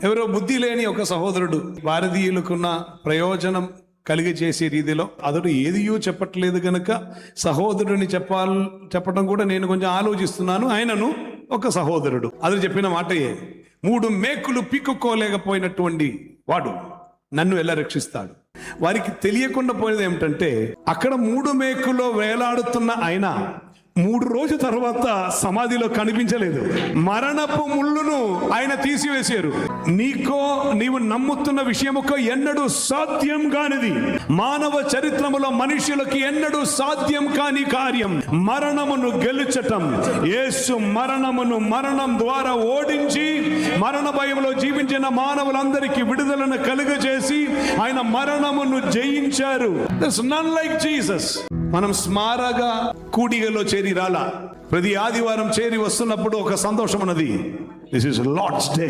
ఎవరో బుద్ధి లేని ఒక సహోదరుడు భారతీయులకున్న ప్రయోజనం కలిగి చేసే రీతిలో అతడు ఏదియూ చెప్పట్లేదు గనుక సహోదరుడిని చెప్పడం కూడా నేను కొంచెం ఆలోచిస్తున్నాను. ఆయనను ఒక సహోదరుడు అతడు చెప్పిన మాటయే, 3 మేకులు పీక్కుకోలేకపోయినటువంటి వాడు నన్ను ఎలా రక్షిస్తాడు? వారికి తెలియకుండా పోయేది ఏమిటంటే, అక్కడ 3 మేకులో వేలాడుతున్న ఆయన 3 రోజుల తర్వాత సమాధిలో కనిపించలేదు. మరణపు ముళ్ళును ఆయన తీసివేశారు. నీవు నమ్ముతున్న విషయముకో ఎన్నడూ సాధ్యం కానిది, మానవ చరిత్రములో మనుషులకి ఎన్నడూ సాధ్యం కాని కార్యం మరణమును గెలుచటం. యేసు మరణం ద్వారా ఓడించి మరణ భయంలో జీవించిన మానవులందరికీ విడుదలను కలుగజేసి ఆయన మరణమును జయించారు. There's none like Jesus. మనం స్మారక కూడికలో చేరి రాలా, ప్రతి ఆదివారం చేరి వస్తున్నప్పుడు ఒక సంతోషం ఉన్నది. This is Lord's day.